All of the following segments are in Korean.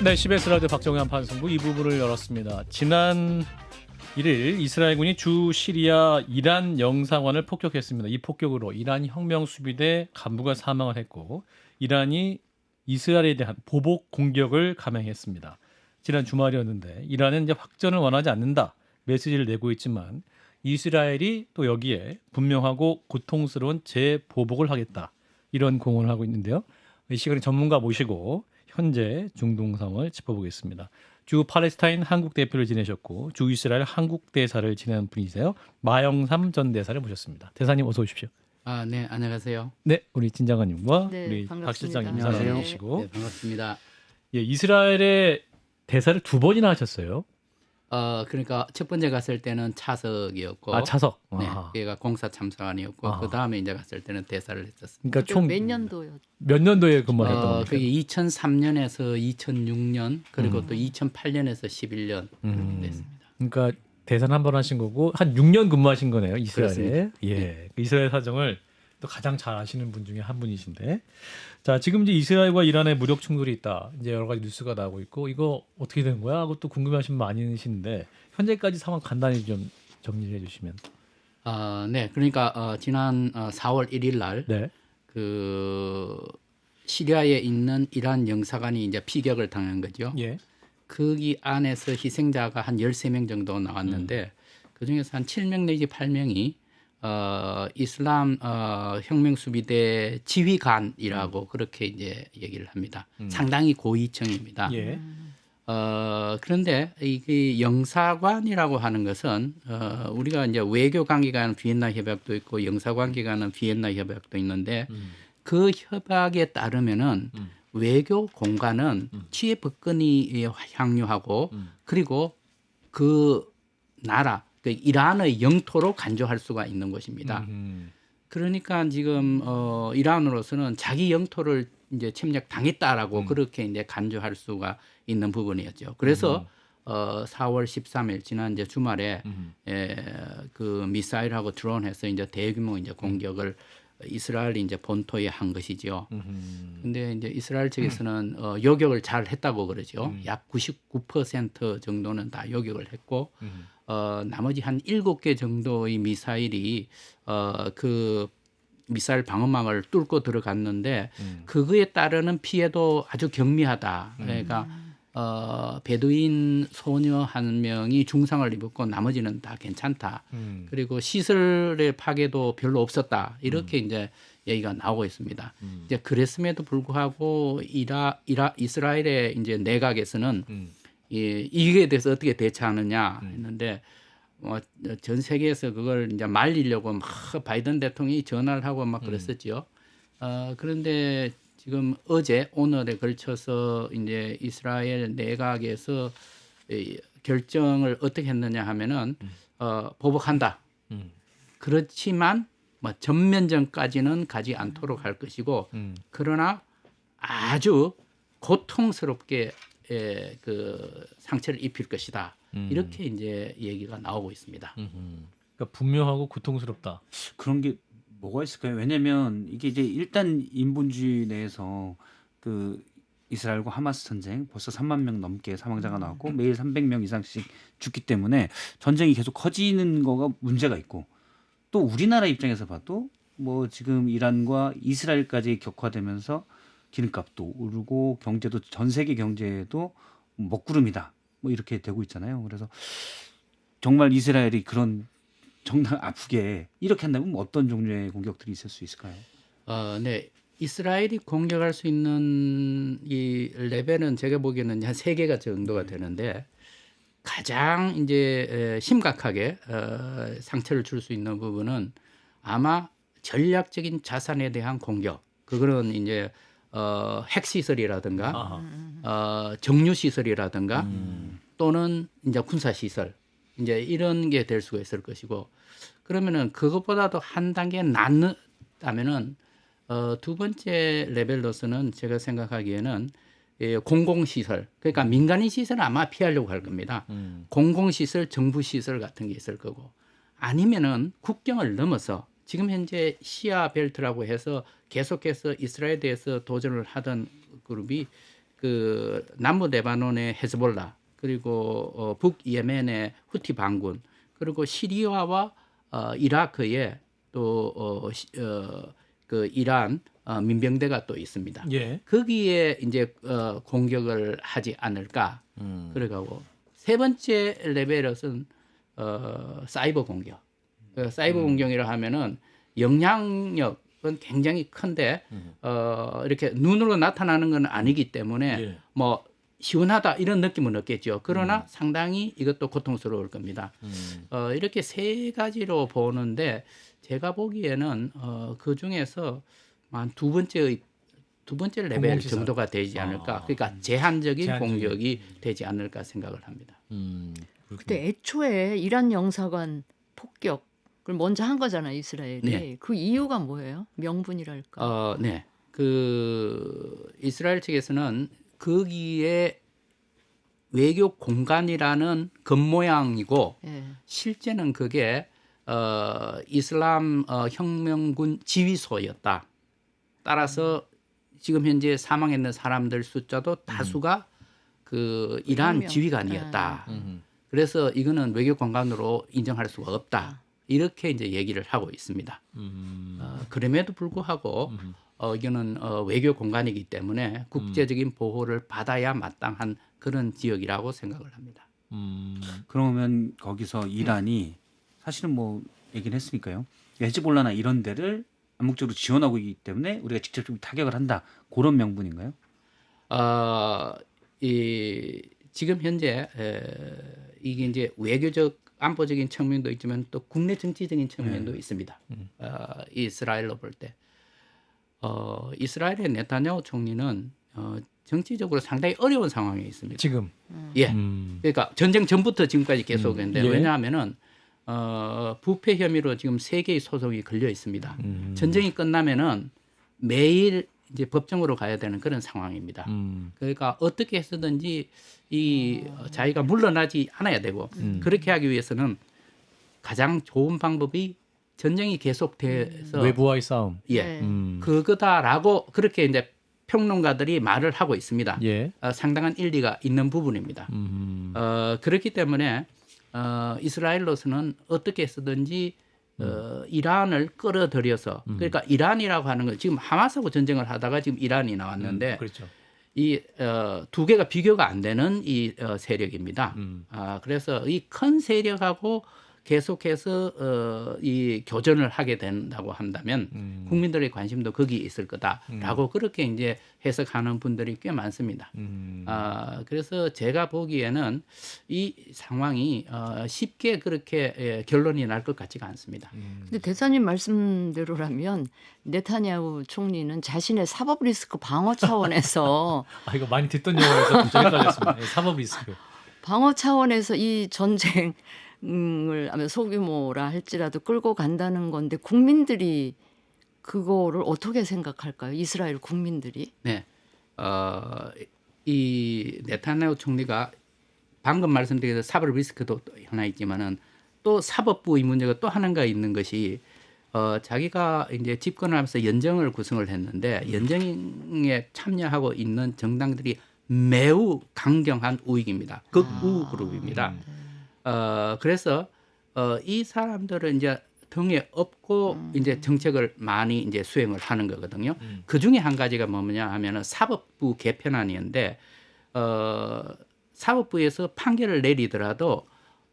네, CBS 라디오 박정현 판승부 이 부분을 열었습니다. 지난 1일 이스라엘군이 주 시리아 이란 영사관을 폭격했습니다. 이 폭격으로 이란 혁명수비대 간부가 사망을 했고 이란이 이스라엘에 대한 보복 공격을 감행했습니다. 지난 주말이었는데 이란은 이제 확전을 원하지 않는다 메시지를 내고 있지만 이스라엘이 또 여기에 분명하고 고통스러운 재보복을 하겠다 이런 공언을 하고 있는데요. 이 시간에 전문가 모시고 현재 중동 상황을 짚어보겠습니다. 주 팔레스타인 한국 대표를 지내셨고 주 이스라엘 한국 대사를 지내는 분이세요. 마영삼 전 대사를 모셨습니다. 대사님 어서 오십시오. 네, 안녕하세요. 네, 우리 진 장관님과 네, 우리 반갑습니다. 박 실장 인사 안녕하세요. 나누시고 네, 반갑습니다. 예, 이스라엘의 대사를 2번이나 하셨어요. 그러니까 첫 번째 갔을 때는 차석이었고, 아, 차석. 네, 아. 얘가 공사 참사관이었고, 아. 그 다음에 이제 갔을 때는 대사를 했었습니다. 그러니까 그때 총 몇 년도요? 몇 년도에 근무하셨던 겁니까? 그게 2003년에서 2006년 그리고 또 2008년에서 11년 됐습니다. 그러니까 대사는 한 번 하신 거고 한 6년 근무하신 거네요, 이스라엘에. 그렇습니다. 예, 이스라엘 사정을 또 가장 잘 아시는 분 중에 한 분이신데, 자 지금 이제 이스라엘과 이란의 무력 충돌이 있다. 이제 여러 가지 뉴스가 나오고 있고 이거 어떻게 된 거야? 하고 또 궁금해하시는 분 많으신데 현재까지 상황 간단히 좀 정리를 해주시면. 네, 그러니까 지난 4월 1일 날 네. 그 시리아에 있는 이란 영사관이 이제 피격을 당한 거죠. 예. 거기 안에서 희생자가 한 13명 정도 나왔는데 그중에서 한 7명 내지 8명이 이슬람 혁명수비대 지휘관이라고 그렇게 이제 얘기를 합니다. 상당히 고위층입니다. 예. 그런데 이게 영사관이라고 하는 것은 우리가 이제 외교 관계가는 비엔나 협약도 있고 영사 관계가는 비엔나 협약도 있는데 그 협약에 따르면은 외교 공간은 취해법권이 향유하고 그리고 그 나라 그 이란의 영토로 간주할 수가 있는 것입니다. 그러니까 지금 이란으로서는 자기 영토를 이제 침략 당했다라고 그렇게 이제 간주할 수가 있는 부분이었죠. 그래서 4월 13일 지난 이제 주말에 그 미사일하고 드론해서 이제 대규모 이제 공격을 이스라엘이 이제 본토에 한 것이죠. 근데 이제 이스라엘 측에서는 요격을 잘 했다고 그러죠. 약 99% 정도는 다 요격을 했고 나머지 한 7개 정도의 미사일이 그 미사일 방어망을 뚫고 들어갔는데 그거에 따르는 피해도 아주 경미하다. 그러니까 베두인 소녀 한 명이 중상을 입었고 나머지는 다 괜찮다. 그리고 시설의 파괴도 별로 없었다. 이렇게 이제 얘기가 나오고 있습니다. 이제 그랬음에도 불구하고 이스라엘의 이제 내각에서는 이게 대해서 어떻게 대처하느냐 했는데 전 세계에서 그걸 이제 말리려고 막 바이든 대통령이 전화를 하고 막 그랬었죠. 그런데 지금 어제 오늘에 걸쳐서 이제 이스라엘 내각에서 결정을 어떻게 했느냐 하면은 보복한다. 그렇지만 뭐 전면전까지는 가지 않도록 할 것이고 그러나 아주 고통스럽게 그 상처를 입힐 것이다. 이렇게 이제 얘기가 나오고 있습니다. 그러니까 분명하고 고통스럽다. 그런 게 뭐가 있을까요? 왜냐하면 이게 이제 일단 인본주의 내에서 그 이스라엘과 하마스 전쟁 벌써 3만 명 넘게 사망자가 나왔고 매일 300명 이상씩 죽기 때문에 전쟁이 계속 커지는 거가 문제가 있고 또 우리나라 입장에서 봐도 뭐 지금 이란과 이스라엘까지 격화되면서 기름값도 오르고 경제도 전 세계 경제도 먹구름이다. 뭐 이렇게 되고 있잖아요. 그래서 정말 이스라엘이 그런 정말 아프게 이렇게 한다면 어떤 종류의 공격들이 있을 수 있을까요? 네. 이스라엘이 공격할 수 있는 이 레벨은 제가 보기에는 한 3개가 정도가 되는데 가장 이제 심각하게 상처를 줄 수 있는 부분은 아마 전략적인 자산에 대한 공격. 그거는 이제 핵시설이라든가 정유시설이라든가 또는 이제 군사시설 이제 이런 게 될 수가 있을 것이고 그러면은 그것보다도 한 단계 낮다면은 두 번째 레벨로서는 제가 생각하기에는 공공시설 그러니까 민간인 시설은 아마 피하려고 할 겁니다. 공공시설, 정부시설 같은 게 있을 거고 아니면은 국경을 넘어서 지금 현재 시아 벨트라고 해서 계속해서 이스라엘에 대해서 도전을 하던 그룹이 그 남부 레바논의 헤즈볼라 그리고 북예멘의 후티 반군 그리고 시리아와 이라크의 또 그 이란 민병대가 또 있습니다. 예. 거기에 이제 공격을 하지 않을까. 그래가고 세 번째 레벨은 사이버 공격. 사이버 공격이라 하면은 영향력은 굉장히 큰데 이렇게 눈으로 나타나는 건 아니기 때문에 예. 뭐 시원하다 이런 느낌은 없겠죠. 그러나 상당히 이것도 고통스러울 겁니다. 이렇게 세 가지로 보는데 제가 보기에는 그 중에서 한 두 번째 레벨 공공시설. 정도가 되지 않을까. 그러니까 제한적인 공격이 되지 않을까 생각을 합니다. 근데 애초에 이란 영사관 폭격을 먼저 한 거잖아요, 이스라엘이. 네. 그 이유가 뭐예요? 명분이랄까? 네. 그 이스라엘 측에서는 거기에 외교 공간이라는 겉모양이고 예. 실제는 그게 이슬람 혁명군 지휘소였다. 따라서 지금 현재 사망했는 사람들 숫자도 다수가 그 이란 혁명. 지휘관이었다. 그래서 이거는 외교 공간으로 인정할 수가 없다. 이렇게 이제 얘기를 하고 있습니다. 그럼에도 불구하고 이거는 외교 공간이기 때문에 국제적인 보호를 받아야 마땅한 그런 지역이라고 생각을 합니다. 그러면 거기서 이란이 사실은 뭐 얘기를 했으니까요. 헤즈볼라나 이런 데를 암묵적으로 지원하고 있기 때문에 우리가 직접적으로 타격을 한다. 그런 명분인가요? 지금 현재 이게 이제 외교적 안보적인 측면도 있지만 또 국내 정치적인 측면도 있습니다. 이스라엘로 볼 때 이스라엘의 네타냐후 총리는 정치적으로 상당히 어려운 상황에 있습니다. 지금. 예, 그러니까 전쟁 전부터 지금까지 계속했는데 예. 왜냐하면은 부패 혐의로 지금 3개의 소송이 걸려 있습니다. 전쟁이 끝나면은 매일 이제 법정으로 가야 되는 그런 상황입니다. 그러니까 어떻게 해서든지 이 자기가 물러나지 않아야 되고 그렇게 하기 위해서는 가장 좋은 방법이 전쟁이 계속돼서 외부와의 싸움. 예, 네. 그거다라고 그렇게 이제 평론가들이 말을 하고 있습니다. 예. 상당한 일리가 있는 부분입니다. 그렇기 때문에 이스라엘로서는 어떻게 해서든지 이란을 끌어들여서 그러니까 이란이라고 하는 건 지금 하마스하고 전쟁을 하다가 지금 이란이 나왔는데 그렇죠. 이 두 개가 비교가 안 되는 이 세력입니다. 그래서 이 큰 세력하고 계속해서 이 교전을 하게 된다고 한다면 국민들의 관심도 거기에 있을 거다라고 그렇게 이제 해석하는 분들이 꽤 많습니다. 그래서 제가 보기에는 이 상황이 쉽게 그렇게 결론이 날 것 같지가 않습니다. 근데 대사님 말씀대로라면 네타냐후 총리는 자신의 사법 리스크 방어 차원에서 아 이거 많이 듣던 영화에서 좀 헷갈렸습니다. 예, 사법 리스크. 방어 차원에서 이 전쟁을 소규모라 할지라도 끌고 간다는 건데 국민들이 그거를 어떻게 생각할까요? 이스라엘 국민들이? 네, 이 네타냐후 총리가 방금 말씀드린 대로 사법 리스크도 또 하나 있지만은 또 사법부의 문제가 또 하나가 있는 것이 자기가 이제 집권을 하면서 연정을 구성을 했는데 연정에 참여하고 있는 정당들이 매우 강경한 우익입니다. 극우 그룹입니다. 그래서 이 사람들은 이제 등에 업고 이제 정책을 많이 이제 수행을 하는 거거든요. 그 중에 한 가지가 뭐냐 하면은 사법부 개편안이었는데 사법부에서 판결을 내리더라도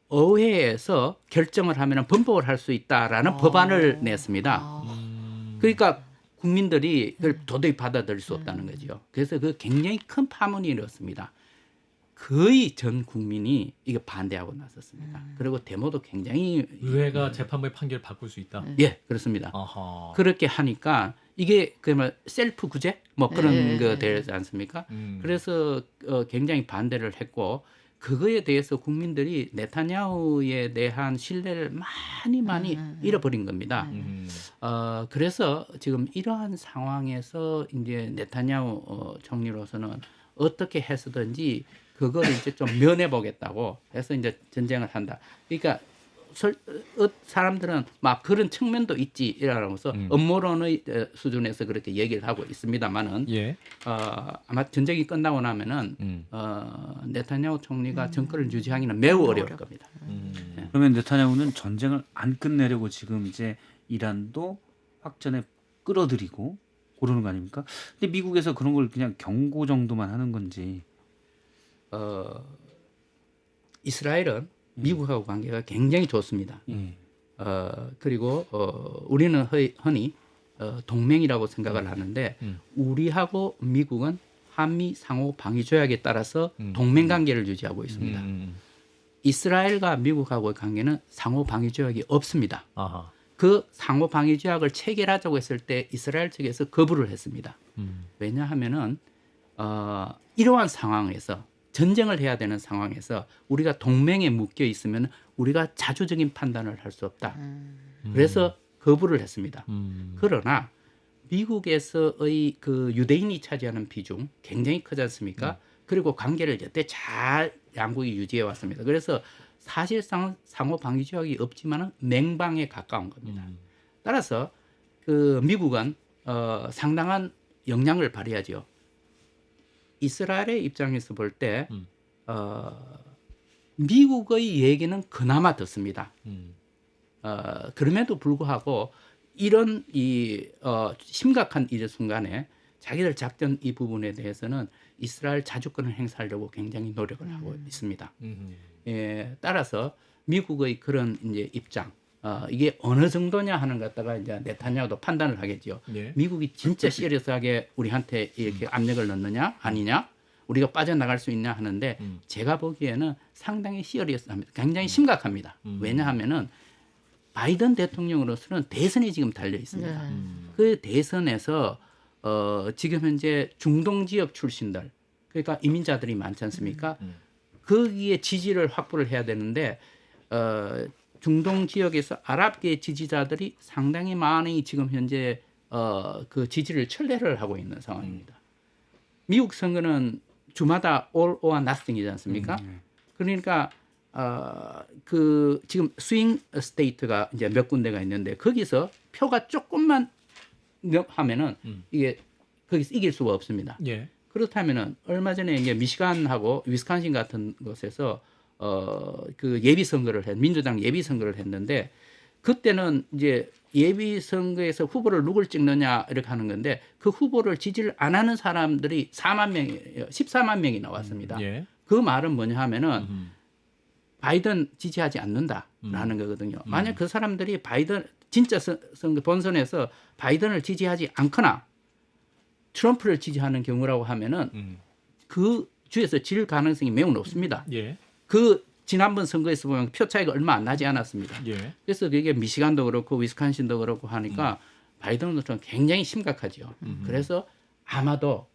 의회에서 결정을 하면은 번복을 할 수 있다라는 법안을 냈습니다. 그러니까 국민들이 그걸 도저히 받아들일 수 없다는 거죠. 그래서 그 굉장히 큰 파문이 일었습니다. 거의 전 국민이 이거 반대하고 나섰습니다. 그리고 데모도 굉장히 의회가 재판부의 판결을 바꿀 수 있다. 예, 그렇습니다. 아하. 그렇게 하니까 이게 그뭐 셀프 구제 뭐 그런 거 되지 않습니까? 그래서 굉장히 반대를 했고 그거에 대해서 국민들이 네타냐후에 대한 신뢰를 많이 잃어버린 겁니다. 그래서 지금 이러한 상황에서 이제 네타냐후 총리로서는 어떻게 해서든지 그거를 이제 좀 면해 보겠다고 해서 이제 전쟁을 한다. 그러니까 사람들은 막 그런 측면도 있지 이라면서 음모론의 수준에서 그렇게 얘기를 하고 있습니다만은 예. 아마 전쟁이 끝나고 나면은 네타냐후 총리가 정권을 유지하기는 매우 어려울 겁니다. 그러면 네타냐후는 전쟁을 안 끝내려고 지금 이제 이란도 확전에 끌어들이고 그러는 거 아닙니까? 근데 미국에서 그런 걸 그냥 경고 정도만 하는 건지. 이스라엘은 미국하고 관계가 굉장히 좋습니다. 그리고 우리는 흔히 동맹이라고 생각을 하는데 우리하고 미국은 한미 상호 방위 조약에 따라서 동맹 관계를 유지하고 있습니다. 이스라엘과 미국하고의 관계는 상호 방위 조약이 없습니다. 아하. 그 상호 방위 조약을 체결하자고 했을 때 이스라엘 측에서 거부를 했습니다. 왜냐하면은 이러한 상황에서 전쟁을 해야 되는 상황에서 우리가 동맹에 묶여 있으면 우리가 자주적인 판단을 할 수 없다. 그래서 거부를 했습니다. 그러나 미국에서의 그 유대인이 차지하는 비중 굉장히 크지 않습니까? 그리고 관계를 여태 잘 양국이 유지해 왔습니다. 그래서 사실상 상호 방위 조약이 없지만은 맹방에 가까운 겁니다. 따라서 그 미국은 상당한 영향을 발휘하죠. 이스라엘의 입장에서 볼 때 미국의 얘기는 그나마 듣습니다. 그럼에도 불구하고 이런 심각한 이 순간에 자기들 작전 이 부분에 대해서는 이스라엘 자주권을 행사하려고 굉장히 노력을 하고 있습니다. 따라서 미국의 그런 이제 입장, 이게 어느 정도냐 하는 것 갖다가 이제 네타냐후도 판단을 하겠죠. 예. 미국이 진짜 시리어스하게 우리한테 이렇게 압력을 넣느냐 아니냐, 우리가 빠져나갈 수 있냐 하는데 제가 보기에는 상당히 시리어스합니다. 굉장히 심각합니다. 왜냐하면은 바이든 대통령으로서는 대선이 지금 달려 있습니다. 그 대선에서 지금 현재 중동 지역 출신들, 그러니까 이민자들이 많지 않습니까? 거기에 지지를 확보를 해야 되는데 중동 지역에서 아랍계 지지자들이 상당히 많이 지금 현재 그 지지를 철회를 하고 있는 상황입니다. 미국 선거는 주마다 all or nothing이지 않습니까? 그러니까 그 지금 스윙 스테이트가 이제 몇 군데가 있는데 거기서 표가 조금만 하면은 이게 거기서 이길 수가 없습니다. 예. 그렇다면은 얼마 전에 이제 미시간하고 위스콘신 같은 곳에서 그 예비 선거를 민주당 예비 선거를 했는데 그때는 이제 예비 선거에서 후보를 누굴 찍느냐 이렇게 하는 건데 그 후보를 지지를 안 하는 사람들이 14만 명이 나왔습니다. 예. 그 말은 뭐냐 하면은 바이든 지지하지 않는다라는 거거든요. 만약 그 사람들이 바이든 진짜 선거 본선에서 바이든을 지지하지 않거나 트럼프를 지지하는 경우라고 하면은 그 주에서 질 가능성이 매우 높습니다. 예. 그 지난번 선거에서 보면 표 차이가 얼마 안 나지 않았습니다. 예. 그래서 그게 미시간도 그렇고 위스콘신도 그렇고 하니까 바이든으로서는 굉장히 심각하죠. 그래서 아마도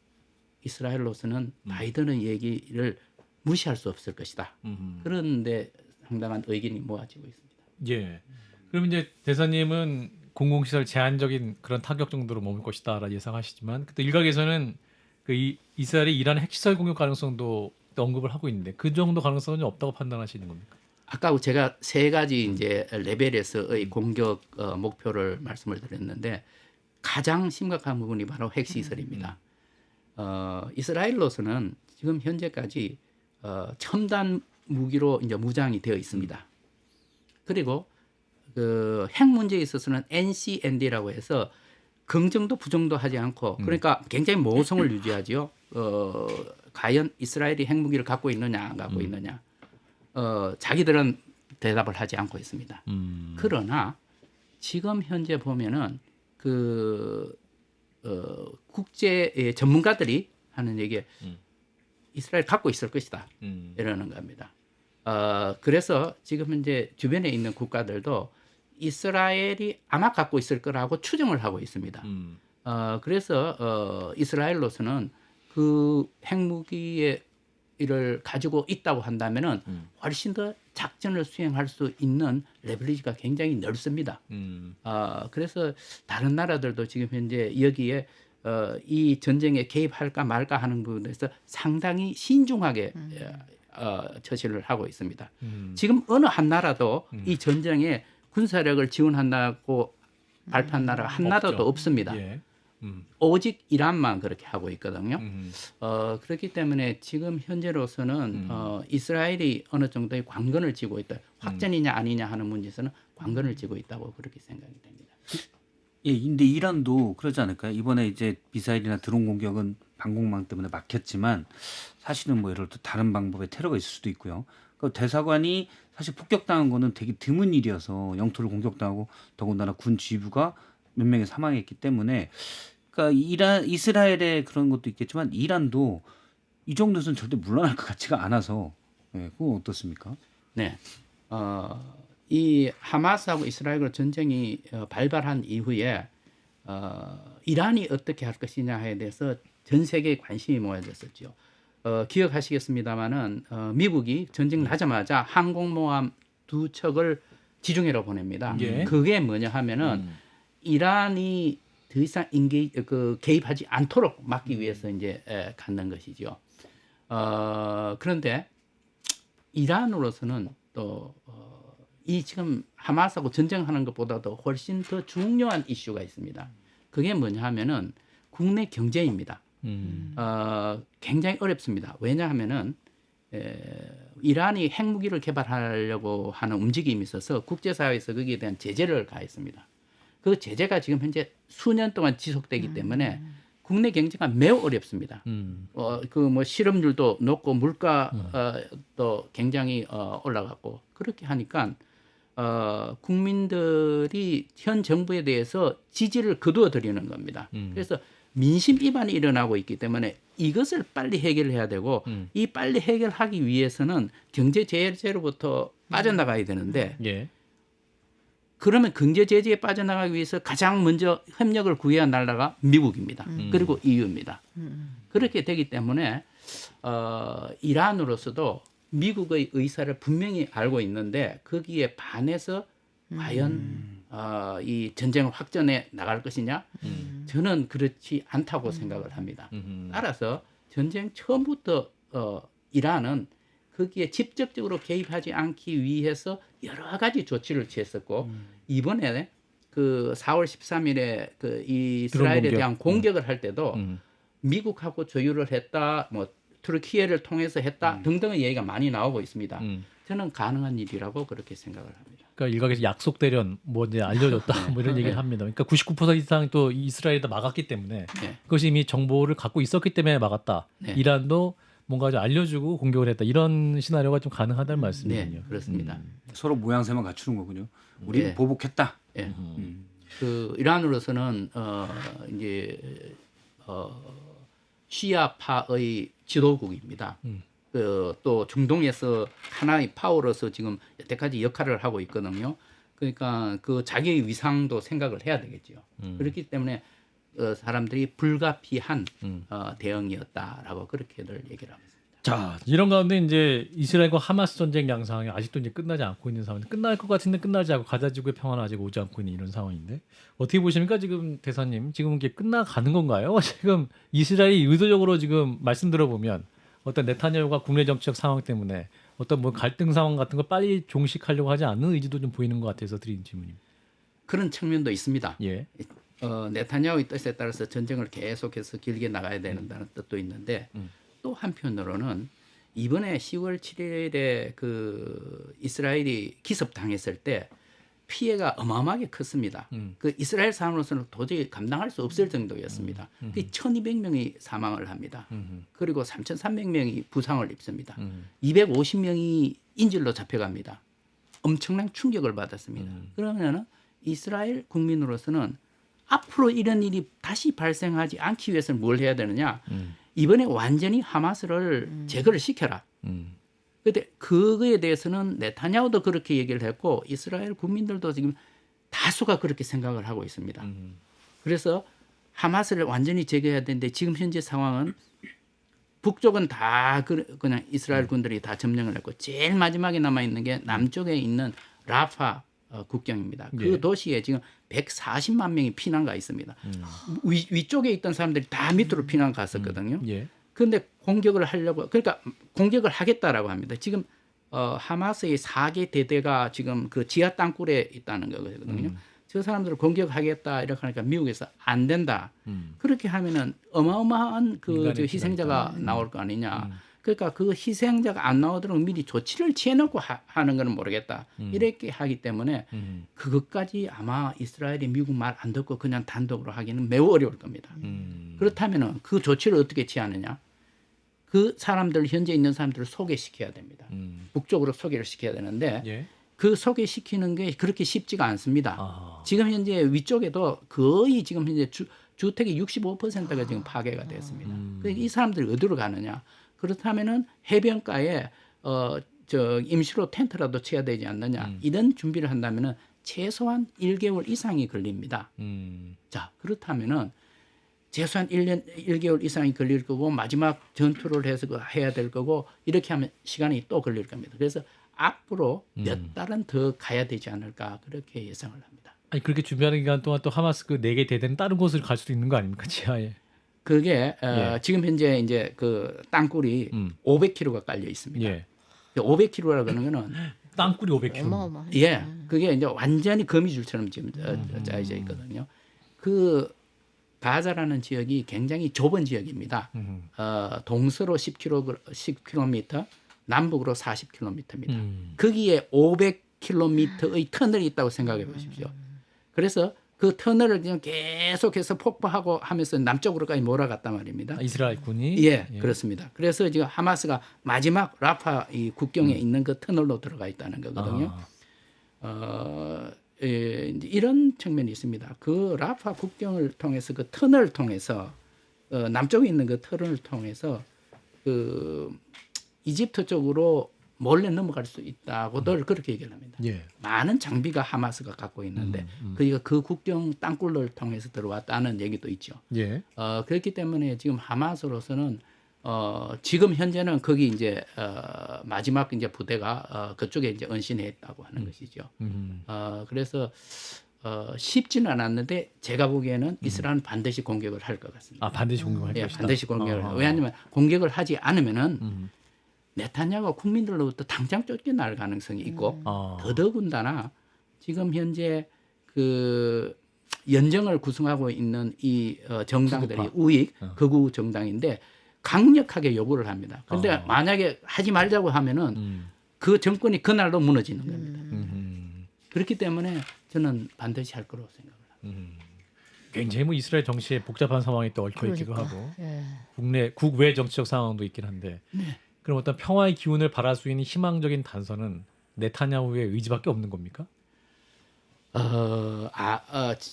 이스라엘로서는 바이든의 얘기를 무시할 수 없을 것이다. 그런데 상당한 의견이 모아지고 있습니다. 예. 그럼 이제 대사님은 공공시설 제한적인 그런 타격 정도로 머물 것이다라 예상하시지만 그때 일각에서는 그 이스라엘이 이란의 핵시설 공격 가능성도 언급을 하고 있는데 그 정도 가능성은 없다고 판단하시는 겁니까? 아까 제가 세 가지 이제 레벨에서의 공격 목표를 말씀을 드렸는데 가장 심각한 부분이 바로 핵시설입니다. 이스라엘로서는 지금 현재까지 첨단 무기로 이제 무장이 되어 있습니다. 그리고 그 핵 문제에 있어서는 NCND라고 해서 긍정도 부정도 하지 않고 그러니까 굉장히 모성을 유지하지요. 과연 이스라엘이 핵무기를 갖고 있느냐 안 갖고 있느냐. 자기들은 대답을 하지 않고 있습니다. 그러나 지금 현재 보면은 그 국제 전문가들이 하는 얘기에 이스라엘 갖고 있을 것이다 이러는 겁니다. 그래서 지금 현재 주변에 있는 국가들도 이스라엘이 아마 갖고 있을 거라고 추정을 하고 있습니다. 그래서 이스라엘로서는 그 핵무기의 이를 가지고 있다고 한다면은 훨씬 더 작전을 수행할 수 있는 레버리지가 굉장히 넓습니다. 그래서 다른 나라들도 지금 현재 여기에 이 전쟁에 개입할까 말까 하는 부분에서 상당히 신중하게 처치를 하고 있습니다. 지금 어느 한 나라도 이 전쟁에 군사력을 지원한다고 발표한 나라가 한 나라도 없습니다. 예. 오직 이란만 그렇게 하고 있거든요. 그렇기 때문에 지금 현재로서는 이스라엘이 어느 정도의 관건을 쥐고 있다. 확전이냐 아니냐 하는 문제에서는 관건을 쥐고 있다고 그렇게 생각이 됩니다. 예, 근데 이란도 그러지 않을까요? 이번에 이제 미사일이나 드론 공격은 방공망 때문에 막혔지만 사실은 뭐 예를 들어 다른 방법의 테러가 있을 수도 있고요. 그 대사관이 사실 폭격당한 거는 되게 드문 일이어서 영토를 공격당하고 더군다나 군 지휘부가 몇 명이 사망했기 때문에 그러니까 이스라엘의 그런 것도 있겠지만 이란도 이 정도에서는 절대 물러날 것 같지가 않아서 예, 그건 어떻습니까? 네. 이 하마스하고 이스라엘 전쟁이 발발한 이후에 이란이 어떻게 할 것이냐에 대해서 전 세계에 관심이 모아졌었죠. 기억하시겠습니다마는 미국이 전쟁 나자마자 항공모함 2척을 지중해로 보냅니다. 예. 그게 뭐냐 하면은 이란이 더 이상 개입하지 않도록 막기 위해서 이제 갖는 것이죠. 그런데 이란으로서는 또 이 지금 하마스하고 전쟁하는 것보다도 훨씬 더 중요한 이슈가 있습니다. 그게 뭐냐 하면은 국내 경제입니다. 굉장히 어렵습니다. 왜냐하면은 이란이 핵무기를 개발하려고 하는 움직임이 있어서 국제사회에서 거기에 대한 제재를 가했습니다. 그 제재가 지금 현재 수년 동안 지속되기 때문에 국내 경제가 매우 어렵습니다. 그 뭐 실업률도 높고 물가도 굉장히 올라갔고 그렇게 하니까 국민들이 현 정부에 대해서 지지를 거두어 들이는 겁니다. 그래서 민심 위반이 일어나고 있기 때문에 이것을 빨리 해결해야 되고 이 빨리 해결하기 위해서는 경제 제재로부터 빠져나가야 되는데 예. 그러면 경제 제재에 빠져나가기 위해서 가장 먼저 협력을 구해야 할 나라가 미국입니다. 그리고 EU입니다. 그렇게 되기 때문에 이란으로서도 미국의 의사를 분명히 알고 있는데 거기에 반해서 과연 이 전쟁을 확전해 나갈 것이냐? 저는 그렇지 않다고 생각을 합니다. 따라서 전쟁 처음부터 이란은 거기에 직접적으로 개입하지 않기 위해서 여러 가지 조치를 취했었고 이번에 그 4월 13일에 그 이스라엘에 대한 공격을 할 때도 미국하고 조율을 했다, 뭐 투르키예를 통해서 했다 등등의 얘기가 많이 나오고 있습니다. 저는 가능한 일이라고 그렇게 생각을 합니다. 그러니까 일각에서 약속 대련 뭐 이제 알려줬다 뭐 이런 얘기를 합니다. 그러니까 99% 이상 또 이스라엘이 막았기 때문에 네. 그것이 이미 정보를 갖고 있었기 때문에 막았다. 네. 이란도 뭔가 좀 알려주고 공격을 했다. 이런 시나리오가 좀 가능하다는 말씀이군요. 네, 그렇습니다. 서로 모양새만 갖추는 거군요. 우리는 네. 보복했다. 예. 그 이란으로서는 이제 시아파의 지도국입니다. 또 중동에서 하나의 파워로서 지금 여태까지 역할을 하고 있거든요. 그러니까 그 자기의 위상도 생각을 해야 되겠죠. 그렇기 때문에 사람들이 불가피한 대응이었다라고 그렇게들 얘기를 합니다. 자, 이런 가운데 이제 이스라엘과 하마스 전쟁 양상이 아직도 이제 끝나지 않고 있는 상황인데 끝날 것 같은데 끝나지 않고 가자 지구의 평화는 아직 오지 않고 있는 이런 상황인데 어떻게 보십니까 지금 대사님 지금 이게 끝나가는 건가요? 지금 이스라엘이 의도적으로 지금 말씀 들어보면 어떤 네타냐후가 국내 정치적 상황 때문에 어떤 뭐 갈등 상황 같은 걸 빨리 종식하려고 하지 않는 의지도 좀 보이는 것 같아서 드린 질문입니다. 그런 측면도 있습니다. 예. 네타냐후의 뜻에 따라서 전쟁을 계속해서 길게 나가야 된다는 뜻도 있는데 또 한편으로는 이번에 10월 7일에 그 이스라엘이 기습당했을 때 피해가 어마어마하게 컸습니다. 그 이스라엘 사람으로서는 도저히 감당할 수 없을 정도였습니다. 1,200명이 사망을 합니다. 그리고 3,300명이 부상을 입습니다. 250명이 인질로 잡혀갑니다. 엄청난 충격을 받았습니다. 그러면은 이스라엘 국민으로서는 앞으로 이런 일이 다시 발생하지 않기 위해서는 뭘 해야 되느냐? 이번에 완전히 하마스를 제거를 시켜라. 근데 그거에 대해서는 네타냐후도 그렇게 얘기를 했고 이스라엘 국민들도 지금 다수가 그렇게 생각을 하고 있습니다. 그래서 하마스를 완전히 제거해야 되는데 지금 현재 상황은 북쪽은 다 그냥 이스라엘 군들이 다 점령을 했고 제일 마지막에 남아있는 게 남쪽에 있는 라파 국경입니다. 그 예. 도시에 지금 140만 명이 피난 가 있습니다. 위쪽에 있던 사람들이 다 밑으로 피난 갔었거든요. 예. 그런데 공격을 하려고 그러니까 공격을 하겠다라고 합니다. 지금 하마스의 4개 대대가 지금 그 지하 땅굴에 있다는 거거든요. 저 사람들을 공격하겠다 이렇게 하니까 미국에서 안 된다. 그렇게 하면은 어마어마한 그 저 희생자가 나올 거 아니냐. 그러니까 그 희생자가 안 나오도록 미리 조치를 취해놓고 하는 거는 모르겠다. 이렇게 하기 때문에 그것까지 아마 이스라엘이 미국 말 안 듣고 그냥 단독으로 하기는 매우 어려울 겁니다. 그렇다면은 그 조치를 어떻게 취하느냐? 그 사람들 현재 있는 사람들을 소개시켜야 됩니다. 북쪽으로 소개를 시켜야 되는데 예. 그 소개시키는 게 그렇게 쉽지가 않습니다. 지금 현재 위쪽에도 거의 지금 현재 주택의 65%가 지금 파괴가 됐습니다. 이 사람들이 어디로 가느냐? 그렇다면은 해변가에 저 임시로 텐트라도 쳐야 되지 않느냐? 이런 준비를 한다면은 최소한 1개월 이상이 걸립니다. 자, 그렇다면은 최소한 1개월 이상이 걸릴 거고 마지막 전투를 해서 해야 될 거고 이렇게 하면 시간이 또 걸릴 겁니다. 그래서 앞으로 몇 달은 더 가야 되지 않을까 그렇게 예상을 합니다. 아니 그렇게 준비하는 기간 동안 또 하마스 그 4개 대대는 다른 곳을 갈 수도 있는 거 아닙니까? 지하에. 그게 예. 지금 현재 이제 그 땅굴이 500km가 깔려 있습니다. 예. 500km라고 하는 거는 땅굴이 500km. 어마어마. 예, 그게 이제 완전히 거미줄처럼 지금 짜여져 있거든요. 그 가자라는 지역이 굉장히 좁은 지역입니다. 동서로 10km, 남북으로 40km입니다. 거기에 500km의 터널이 있다고 생각해 보십시오. 그래서 그 터널을 그냥 계속해서 폭파하고 하면서 남쪽으로까지 몰아갔단 말입니다. 이스라엘 군이 예, 그렇습니다. 그래서 지금 하마스가 마지막 라파 이 국경에 있는 그 터널로 들어가 있다는 거거든요. 이제 이런 측면이 있습니다. 그 라파 국경을 통해서 그 터널을 통해서 남쪽에 있는 그 터널을 통해서 그 이집트 쪽으로 몰래 넘어갈 수 있다고들 그렇게 얘기를 합니다. 예. 많은 장비가 하마스가 갖고 있는데 그러니까 그 국경 땅굴을 통해서 들어왔다는 얘기도 있죠. 예. 그렇기 때문에 지금 하마스로서는 지금 현재는 거기 이제 마지막 이제 부대가 그쪽에 이제 은신해 있다고 하는 것이죠. 그래서 쉽지는 않았는데 제가 보기에는 이스라엘은 반드시 공격을 할 것 같습니다. 아 반드시 공격할 예, 것이다. 반드시 공격을. 왜냐하면 공격을 하지 않으면은 네타냐후가 국민들로부터 당장 쫓겨날 가능성이 있고 더더군다나 지금 현재 그 연정을 구성하고 있는 이 정당들이 우익 극우 정당인데 강력하게 요구를 합니다. 그런데 만약에 하지 말자고 하면은 그 정권이 그날로 무너지는 겁니다. 그렇기 때문에 저는 반드시 할 거라고 생각을 합니다. 굉장히 뭐 이스라엘 정치에 복잡한 상황이 또 얽혀 있기도 그러니까. 하고 예. 국외 정치적 상황도 있긴 한데 그럼 어떤 평화의 기운을 발할 수 있는 희망적인 단서는 네타냐후의 의지밖에 없는 겁니까?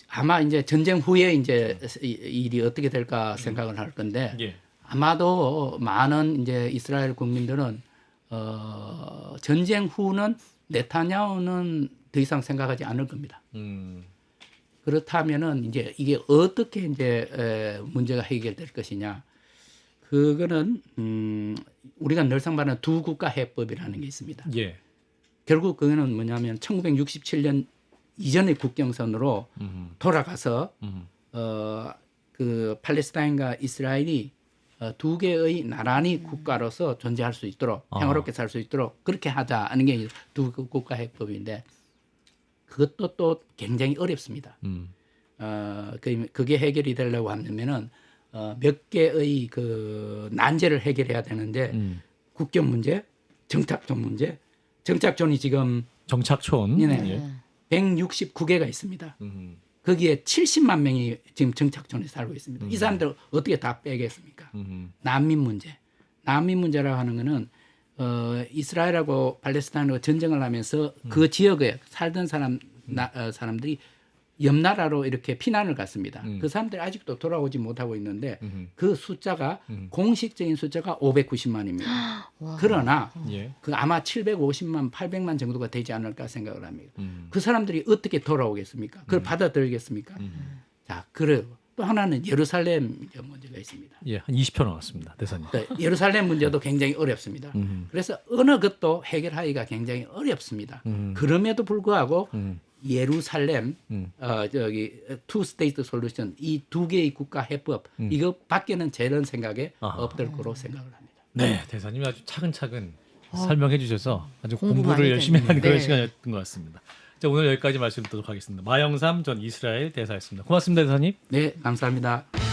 아마 이제 전쟁 후에 이제 일이 어떻게 될까 생각을 할 건데 예. 아마도 많은 이제 이스라엘 국민들은 전쟁 후는 네타냐후는 더 이상 생각하지 않을 겁니다. 그렇다면은 이제 이게 어떻게 이제 문제가 해결될 것이냐? 그거는 우리가 늘상 말하는 두 국가 해법이라는 게 있습니다. 예. 결국 그거는 뭐냐면 1967년 이전의 국경선으로 돌아가서 그 팔레스타인과 이스라엘이 두 개의 나란히 국가로서 존재할 수 있도록 평화롭게 살 수 있도록 그렇게 하자는 게 두 국가 해법인데 그것도 또 굉장히 어렵습니다. 그게 해결이 되려고 하면은 몇 개의 그 난제를 해결해야 되는데 국경 문제, 정착촌 문제, 정착촌이 지금 정착촌. 예. 169개가 있습니다. 거기에 70만 명이 지금 정착촌에 살고 있습니다. 이 사람들 어떻게 다 빼겠습니까? 난민 문제. 난민 문제라고 하는 거는 이스라엘하고 팔레스타인하고 전쟁을 하면서 그 지역에 살던 사람들이 옆 나라로 이렇게 피난을 갔습니다. 그 사람들이 아직도 돌아오지 못하고 있는데 그 숫자가 공식적인 숫자가 590만입니다. 그러나 예. 그 아마 750만, 800만 정도가 되지 않을까 생각을 합니다. 그 사람들이 어떻게 돌아오겠습니까? 그걸 받아들이겠습니까? 자, 그리고 또 하나는 예루살렘 문제가 있습니다. 예, 한 20초 남았습니다, 대사님. 예루살렘 문제도 굉장히 어렵습니다. 그래서 어느 것도 해결하기가 굉장히 어렵습니다. 그럼에도 불구하고 예루살렘 저기 투 스테이트 솔루션 이 두 개의 국가 해법 이거 밖에는 저런 생각에 아하. 없을 거로 생각을 합니다. 네, 대사님이 아주 차근차근 설명해 주셔서 아주 공부 공부를 많이 열심히 하는 됐네요. 그런 네. 시간이었던 것 같습니다. 자, 오늘 여기까지 말씀 듣도록 하겠습니다. 마영삼 전 이스라엘 대사였습니다. 고맙습니다, 대사님. 네, 감사합니다.